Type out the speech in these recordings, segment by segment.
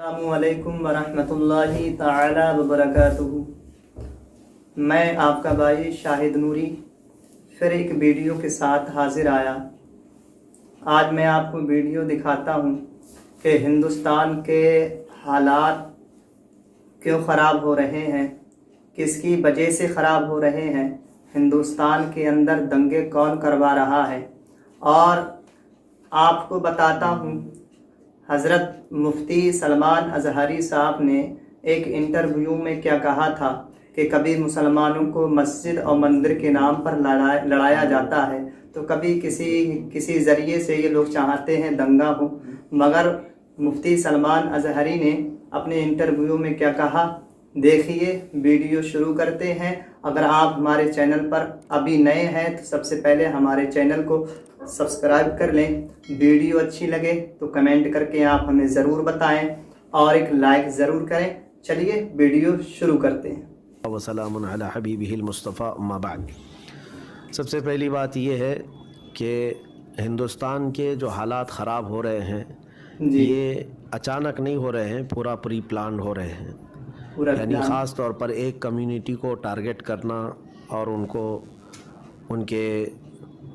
अस्सलामुअलैकुम वरहमतुल्लाहि ताला वबरकातुहू। मैं आपका भाई शाहिद नूरी फिर एक वीडियो के साथ हाजिर आया। आज मैं आपको वीडियो दिखाता हूँ कि हिंदुस्तान के हालात क्यों ख़राब हो रहे हैं, किसकी वजह से ख़राब हो रहे हैं, हिंदुस्तान के अंदर दंगे कौन करवा रहा है। और आपको बताता हूँ, हज़रत मुफ्ती सलमान अज़हरी साहब ने एक इंटरव्यू में क्या कहा था कि कभी मुसलमानों को मस्जिद और मंदिर के नाम पर लड़ाया जाता है, तो कभी किसी ज़रिए से ये लोग चाहते हैं दंगा हो। मगर मुफ्ती सलमान अज़हरी ने अपने इंटरव्यू में क्या कहा, देखिए। वीडियो शुरू करते हैं। अगर आप हमारे चैनल पर अभी नए हैं तो सबसे पहले हमारे चैनल को सब्सक्राइब कर लें। वीडियो अच्छी लगे तो कमेंट करके आप हमें ज़रूर बताएं और एक लाइक ज़रूर करें। चलिए वीडियो शुरू करते हैं। वसलामुन अला हबीबिहिल मुस्तफ़ा अम्मा बाद। सबसे पहली बात यह है कि हिंदुस्तान के जो हालात ख़राब हो रहे हैं ये अचानक नहीं हो रहे हैं, पूरा प्री प्लान हो रहे हैं। यानी ख़ास तौर पर एक कम्युनिटी को टारगेट करना और उनको उनके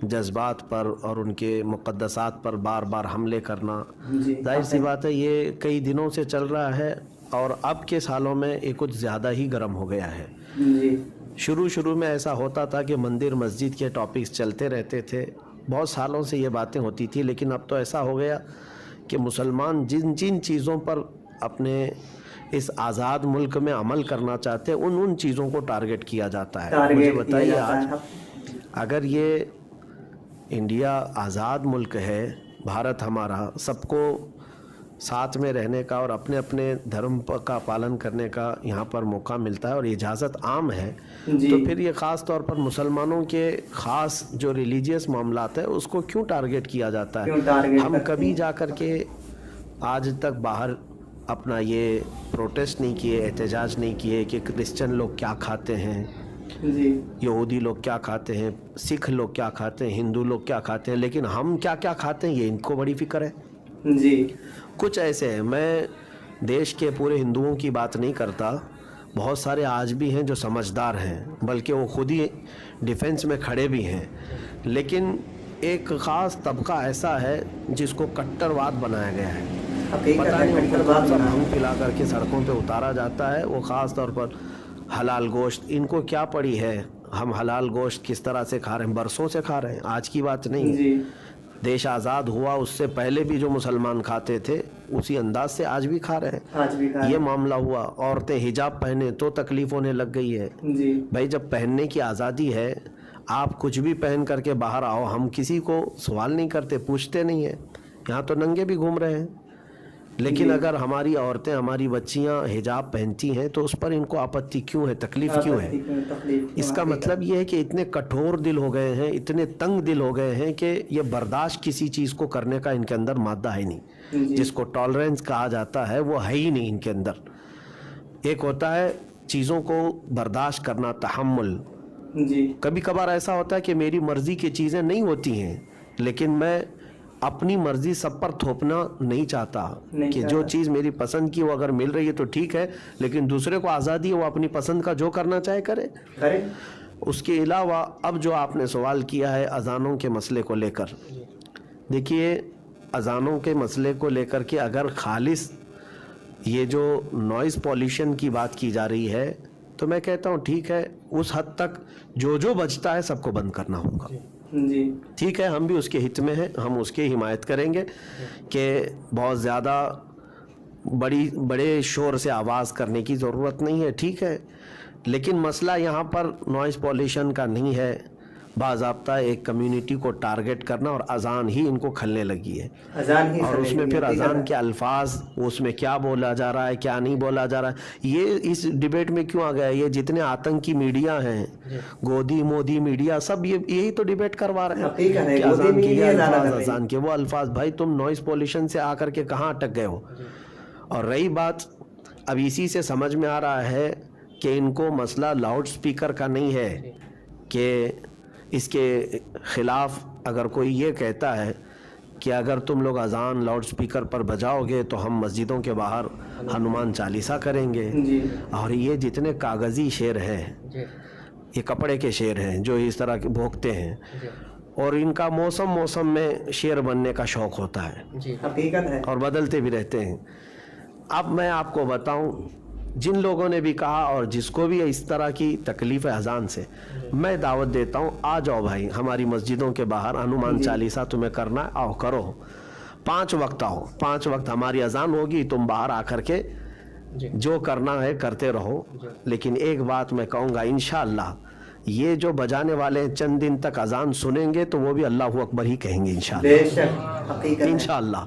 जज्बात पर और उनके मुक़द्दसात पर बार बार हमले करना, जाहिर सी बात है ये कई दिनों से चल रहा है और अब के सालों में ये कुछ ज़्यादा ही गर्म हो गया है। शुरू में ऐसा होता था कि मंदिर मस्जिद के टॉपिक्स चलते रहते थे, बहुत सालों से ये बातें होती थी, लेकिन अब तो ऐसा हो गया कि मुसलमान जिन जिन चीज़ों पर अपने इस आज़ाद मुल्क में अमल करना चाहते हैं उन चीज़ों को टारगेट किया जाता है। मुझे बताइए, आज अगर ये इंडिया आज़ाद मुल्क है, भारत हमारा, सबको साथ में रहने का और अपने अपने धर्म का पालन करने का यहाँ पर मौका मिलता है और इजाज़त आम है, तो फिर ये ख़ास तौर पर मुसलमानों के ख़ास जो रिलीजियस मामलात है उसको क्यों टारगेट किया जाता है। हम कभी जा कर के आज तक बाहर अपना ये प्रोटेस्ट नहीं किए, एहतजाज नहीं किए कि क्रिश्चियन लोग क्या खाते हैं, यहूदी लोग क्या खाते हैं, सिख लोग क्या खाते हैं, हिंदू लोग क्या खाते हैं, लेकिन हम क्या क्या खाते हैं ये इनको बड़ी फिक्र है। कुछ ऐसे हैं, मैं देश के पूरे हिंदुओं की बात नहीं करता, बहुत सारे आज भी हैं जो समझदार हैं, बल्कि वो खुद ही डिफेंस में खड़े भी हैं, लेकिन एक ख़ास तबका ऐसा है जिसको कट्टरवाद बनाया गया है। पता नहीं उनको कौन सा भंग पिला करके सड़कों पे उतारा जाता है। वो ख़ास तौर पर हलाल गोश्त, इनको क्या पड़ी है, हम हलाल गोश्त किस तरह से खा रहे हैं, बरसों से खा रहे हैं, आज की बात नहीं है। देश आज़ाद हुआ उससे पहले भी जो मुसलमान खाते थे उसी अंदाज से आज भी खा रहे हैं। ये मामला हुआ, औरतें हिजाब पहने तो तकलीफ होने लग गई है। भाई जब पहनने की आज़ादी है, आप कुछ भी पहन करके बाहर आओ, हम किसी को सवाल नहीं करते, पूछते नहीं है। यहाँ तो नंगे भी घूम रहे हैं, लेकिन अगर हमारी औरतें, हमारी बच्चियां हिजाब पहनती हैं तो उस पर इनको आपत्ति क्यों है, तकलीफ क्यों है। इसका मतलब ये है कि इतने कठोर दिल हो गए हैं, इतने तंग दिल हो गए हैं कि ये बर्दाश्त किसी चीज़ को करने का इनके अंदर मादा है नहीं। जिसको टॉलरेंस कहा जाता है वो है ही नहीं इनके अंदर। एक होता है चीज़ों को बर्दाश्त करना, तहम्मुल। कभी कभार ऐसा होता है कि मेरी मर्ज़ी की चीज़ें नहीं होती हैं, लेकिन मैं अपनी मर्जी सब पर थोपना नहीं चाहता कि जो चीज़ मेरी पसंद की वो अगर मिल रही है तो ठीक है, लेकिन दूसरे को आज़ादी है वो अपनी पसंद का जो करना चाहे करे। उसके अलावा अब जो आपने सवाल किया है अज़ानों के मसले को लेकर, देखिए अज़ानों के मसले को लेकर के अगर खालिस ये जो नॉइज़ पॉल्यूशन की बात की जा रही है तो मैं कहता हूँ ठीक है, उस हद तक जो बचता है सबको बंद करना होगा। ठीक है, हम भी उसके हित में हैं, हम उसकी हिमायत करेंगे कि बहुत ज़्यादा बड़े शोर से आवाज़ करने की ज़रूरत नहीं है, ठीक है, लेकिन मसला यहाँ पर नॉइज़ पॉल्यूशन का नहीं है, बाज़ाब्ता एक कम्युनिटी को टारगेट करना और अजान ही इनको खलने लगी है। और उसमें फिर अजान के अल्फाज, उसमें क्या बोला जा रहा है क्या नहीं बोला जा रहा है, ये इस डिबेट में क्यों आ गया। ये जितने आतंकी मीडिया हैं, गोदी मोदी मीडिया, सब यही तो डिबेट करवा रहे हैं कि अजान के अल्फाज, अजान के वो अल्फाज। भाई तुम नॉइज़ पॉल्यूशन से आकर के कहाँ अटक गए हो। और रही बात, अब इसी से समझ में आ रहा है कि इनको मसला लाउड स्पीकर का नहीं है कि इसके ख़िलाफ़ अगर कोई ये कहता है कि अगर तुम लोग अजान लाउड स्पीकर पर बजाओगे तो हम मस्जिदों के बाहर हनुमान चालीसा करेंगे। जी और ये जितने कागज़ी शेर हैं, ये कपड़े के शेर हैं जो इस तरह के भोगते हैं, और इनका मौसम मौसम में शेर बनने का शौक़ होता है, हकीकत है, और बदलते भी रहते हैं। अब मैं आपको बताऊं, जिन लोगों ने भी कहा और जिसको भी इस तरह की तकलीफ़ है अजान से, मैं दावत देता हूं, आ जाओ भाई हमारी मस्जिदों के बाहर हनुमान चालीसा तुम्हें करना है, आओ करो। 5 वक्त आओ, 5 वक्त हमारी अजान होगी, तुम बाहर आकर के जो करना है करते रहो। लेकिन एक बात मैं कहूँगा, इंशाअल्लाह ये जो बजाने वाले हैं चंद दिन तक अजान सुनेंगे तो वो भी अल्लाहु अकबर ही कहेंगे इंशाअल्लाह। इंशाअल्लाह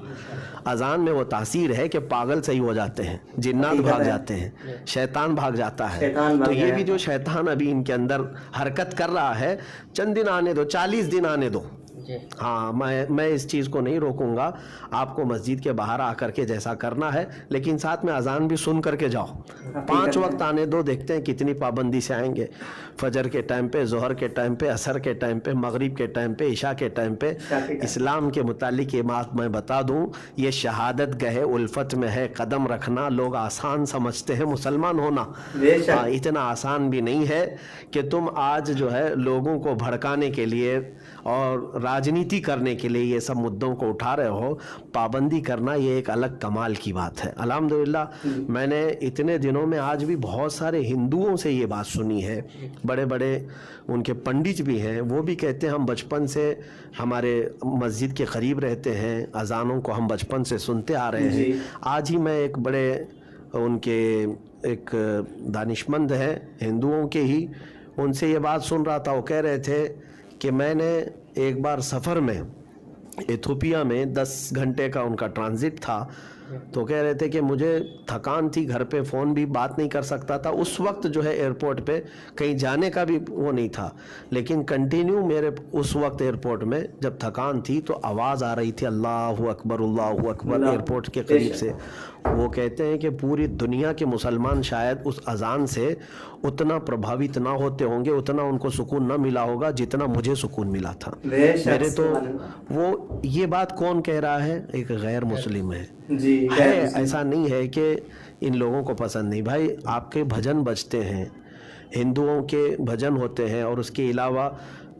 अजान में वो तासीर है कि पागल सही हो जाते हैं, जिन्नात भाग जाते हैं, शैतान भाग जाता है। तो ये भी जो शैतान अभी इनके अंदर हरकत कर रहा है, चंद दिन आने दो, 40 दिन आने दो। हाँ, मैं इस चीज़ को नहीं रोकूंगा, आपको मस्जिद के बाहर आकर के जैसा करना है, लेकिन साथ में अजान भी सुन करके जाओ। 5 वक्त आने दो, देखते हैं कितनी पाबंदी से आएंगे। फजर के टाइम पे, जोहर के टाइम पे, असर के टाइम पे, मगरिब के टाइम पे, इशा के टाइम पे। इस्लाम के मुतालिक ये बात मैं बता दूं, ये शहादत गहे उल्फत में है कदम रखना। लोग आसान समझते हैं मुसलमान होना, इतना आसान भी नहीं है कि तुम आज जो है लोगों को भड़काने के लिए और राजनीति करने के लिए ये सब मुद्दों को उठा रहे हो। पाबंदी करना ये एक अलग कमाल की बात है। अल्हम्दुलिल्लाह मैंने इतने दिनों में आज भी बहुत सारे हिंदुओं से ये बात सुनी है, बड़े बड़े उनके पंडित भी हैं, वो भी कहते हैं हम बचपन से हमारे मस्जिद के करीब रहते हैं, अजानों को हम बचपन से सुनते आ रहे हैं। आज ही मैं एक बड़े उनके एक दानिशमंद हैं हिंदुओं के ही, उनसे ये बात सुन रहा था। वो कह रहे थे कि मैंने एक बार सफ़र में इथियोपिया में 10 घंटे का उनका ट्रांजिट था, तो कह रहे थे कि मुझे थकान थी, घर पे फ़ोन भी बात नहीं कर सकता था उस वक्त, जो है एयरपोर्ट पे कहीं जाने का भी वो नहीं था, लेकिन कंटिन्यू मेरे उस वक्त एयरपोर्ट में जब थकान थी तो आवाज़ आ रही थी अल्लाहु अकबर एयरपोर्ट के करीब से। वो कहते हैं कि पूरी दुनिया के मुसलमान शायद उस अजान से उतना प्रभावित ना होते होंगे, उतना उनको सुकून ना मिला होगा जितना मुझे सुकून मिला था। मेरे तो वो ये बात कौन कह रहा है, एक गैर मुस्लिम है ऐसा नहीं है कि इन लोगों को पसंद नहीं। भाई आपके भजन बजते हैं, हिंदुओं के भजन होते हैं, और उसके अलावा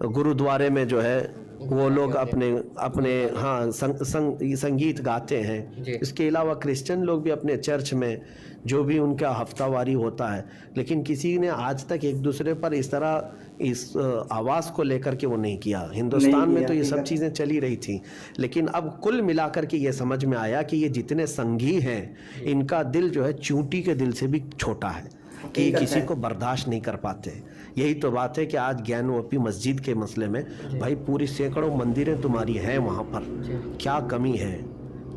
गुरुद्वारे में जो है वो लोग अपने हाँ संगीत गाते हैं। इसके अलावा क्रिश्चियन लोग भी अपने चर्च में जो भी उनका हफ्तावारी होता है, लेकिन किसी ने आज तक एक दूसरे पर इस तरह इस आवाज़ को लेकर के वो नहीं किया। हिंदुस्तान में तो ये सब चीज़ें चली रही थी, लेकिन अब कुल मिलाकर के ये समझ में आया कि ये जितने संघी हैं इनका दिल जो है चूंटी के दिल से भी छोटा है, कि किसी को बर्दाश्त नहीं कर पाते। यही तो बात है कि आज ज्ञानवापी मस्जिद के मसले में भाई पूरी सैकड़ों मंदिरें तुम्हारी हैं, वहाँ पर क्या कमी है,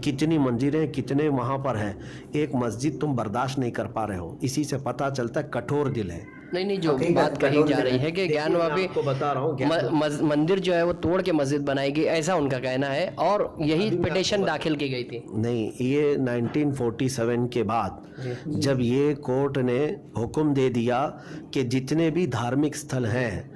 कितनी मंदिरें कितने वहाँ पर हैं, एक मस्जिद तुम बर्दाश्त नहीं कर पा रहे हो। इसी से पता चलता है कठोर दिल है। नहीं, जो बात कही जा रही है कि ज्ञानवापी को बता रहा हूँ, मंदिर जो है वो तोड़ के मस्जिद बनाएगी, ऐसा उनका कहना है, और यही पिटीशन दाखिल की गई थी। नहीं, ये 1947 के बाद जब ये कोर्ट ने हुक्म दे दिया कि जितने भी धार्मिक स्थल हैं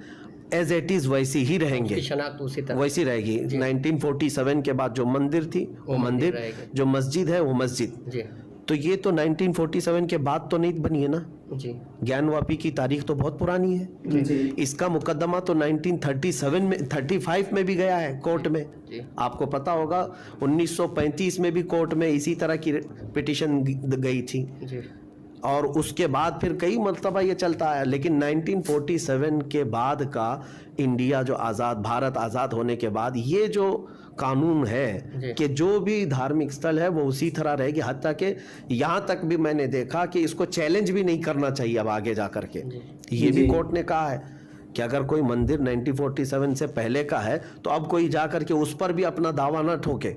एज इट इज वैसी ही रहेंगे, शनाख्त उसी तरह वैसी रहेगी। 1947 के बाद जो मंदिर थी वो मंदिर, जो मस्जिद है वो मस्जिद। तो ये तो 1947 के बाद तो नहीं बनी है ना जी। ज्ञानवापी की तारीख तो बहुत पुरानी है जी। इसका मुकदमा तो 1937 में 35 में भी गया है कोर्ट में जी। आपको पता होगा 1935 में भी कोर्ट में इसी तरह की पिटीशन गई थी जी। और उसके बाद फिर कई मरतबा ये चलता आया, लेकिन 1947 के बाद का इंडिया जो भारत आज़ाद होने के बाद ये जो कानून है कि जो भी धार्मिक स्थल है वो उसी तरह रहेगी। हत्ता कि यहाँ तक भी मैंने देखा कि इसको चैलेंज भी नहीं करना चाहिए अब आगे जा करके। ये भी कोर्ट ने कहा है कि अगर कोई मंदिर 1947 से पहले का है तो अब कोई जा करके उस पर भी अपना दावा ना ठोके,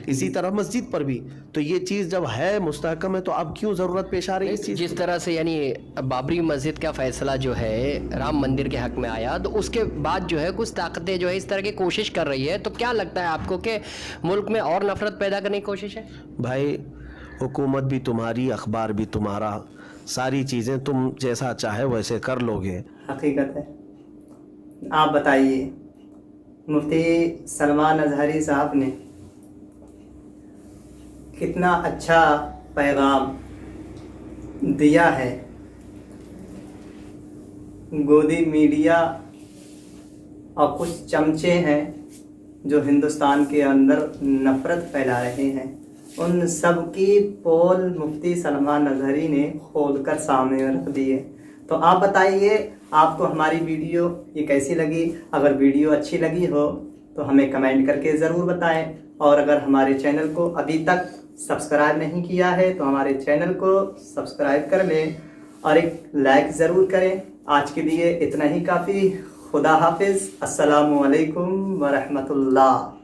इसी तरह मस्जिद पर भी। तो ये चीज़ जब है मुस्तहकम है तो अब क्यों ज़रूरत पेश आ रही है इस चीज़? जिस तरह से यानी बाबरी मस्जिद का फैसला जो है राम मंदिर के हक में आया, तो उसके बाद जो है कुछ ताकतें जो है इस तरह की कोशिश कर रही है, तो क्या लगता है आपको कि मुल्क में और नफरत पैदा करने की कोशिश है? भाई हुकूमत भी तुम्हारी, अखबार भी तुम्हारा, सारी चीज़ें तुम जैसा चाहे वैसे कर लोगे। हकीकत है। आप बताइए, मुफ्ती सलमान अजहरी साहब ने कितना अच्छा पैगाम दिया है। गोदी मीडिया और कुछ चमचे हैं जो हिंदुस्तान के अंदर नफ़रत फैला रहे हैं, उन सब की पोल मुफ्ती सलमान अज़हरी ने खोलकर सामने रख दी है। तो आप बताइए, आपको हमारी वीडियो ये कैसी लगी? अगर वीडियो अच्छी लगी हो तो हमें कमेंट करके ज़रूर बताएं, और अगर हमारे चैनल को अभी तक सब्सक्राइब नहीं किया है तो हमारे चैनल को सब्सक्राइब कर लें और एक लाइक ज़रूर करें। आज के लिए इतना ही काफ़ी। खुदा हाफिज़। अस्सलामु अलैकुम व रहमतुल्लाह।